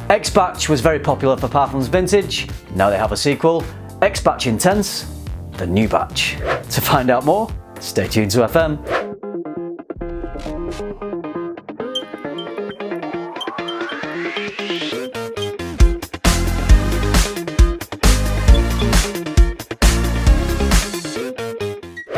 X-Batch was very popular for Parfums Vintage. Now they have a sequel, X-Batch Intense, the new batch. To find out more, stay tuned to FM.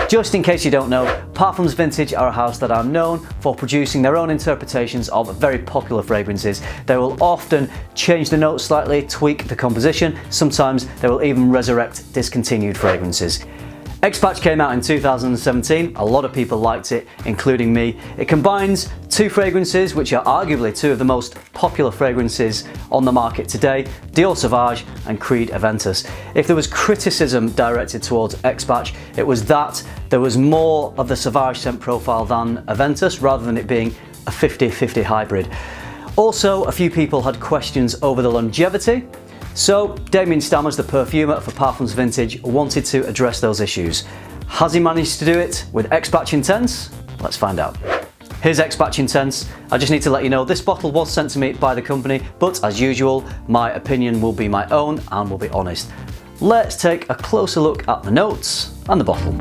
Just in case you don't know, Parfums Vintage are a house that are known for producing their own interpretations of very popular fragrances. They will often change the notes slightly, tweak the composition, sometimes they will even resurrect discontinued fragrances. X-Batch came out in 2017, a lot of people liked it, including me. It combines two fragrances which are arguably two of the most popular fragrances on the market today, Dior Sauvage and Creed Aventus. If there was criticism directed towards X-Batch, it was that there was more of the Sauvage scent profile than Aventus, rather than it being a 50-50 hybrid. Also, a few people had questions over the longevity. So, Damien Stammers, the perfumer for Parfums Vintage, wanted to address those issues. Has he managed to do it with X-Batch Intense? Let's find out. Here's X-Batch Intense. I just need to let you know this bottle was sent to me by the company, but as usual, my opinion will be my own and will be honest. Let's take a closer look at the notes and the bottle.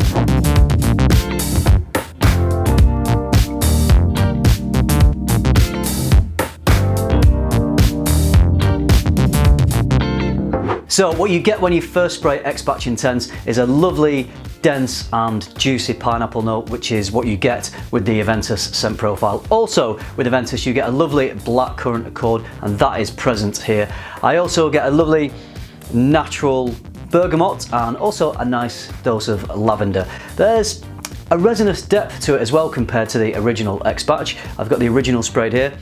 So what you get when you first spray X-Batch Intense is a lovely, dense and juicy pineapple note, which is what you get with the Aventus scent profile. Also with Aventus you get a lovely blackcurrant accord, and that is present here. I also get a lovely natural bergamot and also a nice dose of lavender. There's a resinous depth to it as well compared to the original X-Batch. I've got the original sprayed here.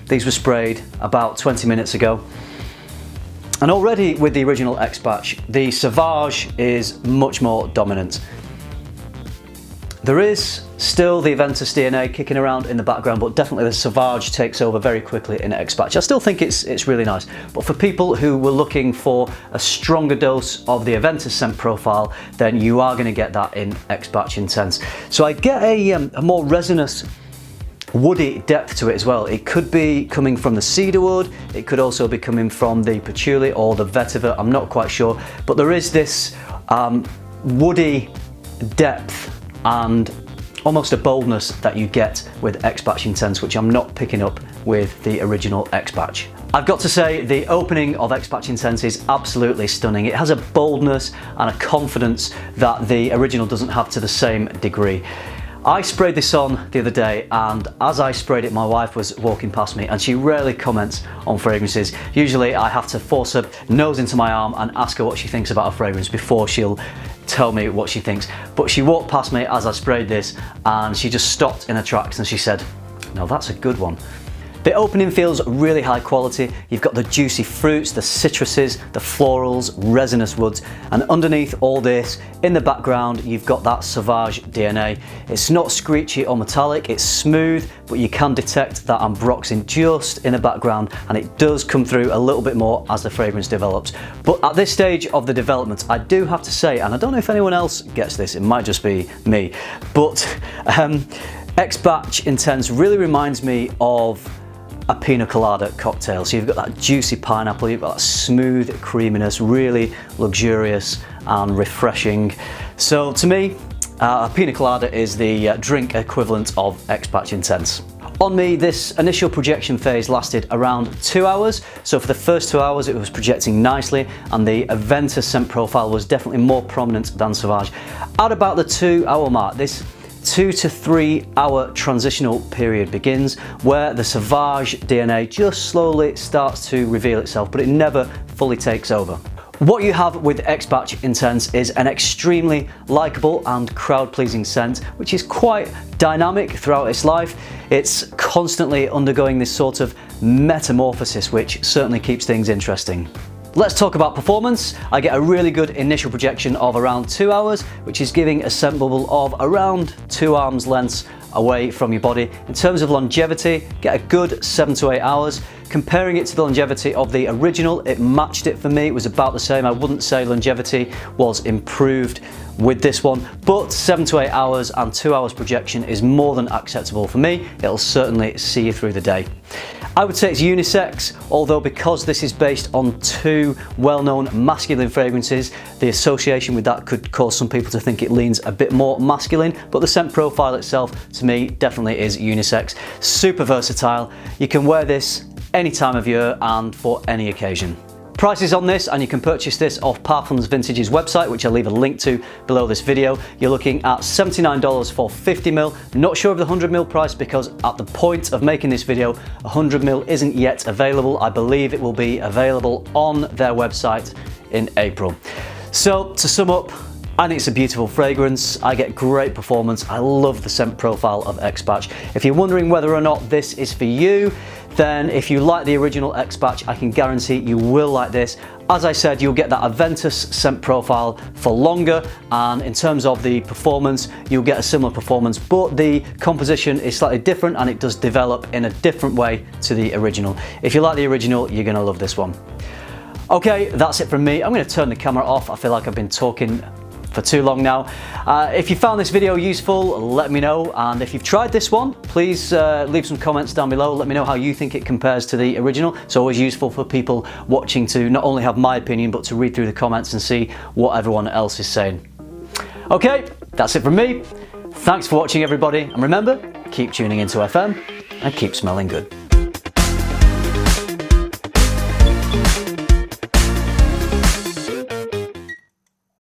These were sprayed about 20 minutes ago. And already with the original X-Batch, the Sauvage is much more dominant. There is still the Aventus DNA kicking around in the background, but definitely the Sauvage takes over very quickly in X-Batch. I still think it's really nice, but for people who were looking for a stronger dose of the Aventus scent profile, then you are going to get that in X-Batch Intense. So I get a more resinous, woody depth to it as well. It could be coming from the cedarwood, it could also be coming from the patchouli or the vetiver, I'm not quite sure, but there is this woody depth and almost a boldness that you get with X-Batch Intense, which I'm not picking up with the original X-Batch. I've got to say, the opening of X-Batch Intense is absolutely stunning. It has a boldness and a confidence that the original doesn't have to the same degree. I sprayed this on the other day, and as I sprayed it, my wife was walking past me, and she rarely comments on fragrances. Usually I have to force her nose into my arm and ask her what she thinks about a fragrance before she'll tell me what she thinks. But she walked past me as I sprayed this, and she just stopped in her tracks and she said, "No, that's a good one." The opening feels really high quality. You've got the juicy fruits, the citruses, the florals, resinous woods, and underneath all this, in the background, you've got that Sauvage DNA. It's not screechy or metallic, it's smooth, but you can detect that ambroxan just in the background, and it does come through a little bit more as the fragrance develops. But at this stage of the development, I do have to say, and I don't know if anyone else gets this, it might just be me, but X-Batch Intense really reminds me of a pina colada cocktail. So you've got that juicy pineapple, you've got that smooth creaminess, really luxurious and refreshing. So to me, a pina colada is the drink equivalent of X-Batch Intense. On me, this initial projection phase lasted around 2 hours. So for the first 2 hours, it was projecting nicely, and the Aventus scent profile was definitely more prominent than Sauvage. At about the 2 hour mark, this 2 to 3 hour transitional period begins, where the Sauvage DNA just slowly starts to reveal itself, but it never fully takes over. What you have with X-Batch Intense is an extremely likeable and crowd-pleasing scent, which is quite dynamic throughout its life. It's constantly undergoing this sort of metamorphosis, which certainly keeps things interesting. Let's talk about performance. I get a really good initial projection of around 2 hours, which is giving a scent bubble of around 2 arms lengths away from your body. In terms of longevity, get a good 7 to 8 hours. Comparing it to the longevity of the original, it matched it for me. It was about the same. I wouldn't say longevity was improved with this one, but 7 to 8 hours and 2 hours projection is more than acceptable for me. It'll certainly see you through the day. I would say it's unisex, although because this is based on two well-known masculine fragrances, the association with that could cause some people to think it leans a bit more masculine, but the scent profile itself, to me, definitely is unisex. Super versatile. You can wear this any time of year and for any occasion. Prices on this, and you can purchase this off Parfums Vintage's website, which I'll leave a link to below this video. You're looking at $79 for 50ml. Not sure of the 100ml price because at the point of making this video, 100ml isn't yet available. I believe it will be available on their website in April. So to sum up, I think it's a beautiful fragrance. I get great performance. I love the scent profile of X-Batch. If you're wondering whether or not this is for you, then if you like the original X-Batch, I can guarantee you will like this. As I said, you'll get that Aventus scent profile for longer, and in terms of the performance, you'll get a similar performance, but the composition is slightly different and it does develop in a different way to the original. If you like the original, you're gonna love this one. Okay, that's it from me. I'm gonna turn the camera off. I feel like I've been talking for too long now. If you found this video useful, let me know, and if you've tried this one, please leave some comments down below. Let me know how you think it compares to the original. It's always useful for people watching to not only have my opinion, but to read through the comments and see what everyone else is saying. Okay, that's it from me. Thanks for watching, everybody, and remember, keep tuning into FM and keep smelling good.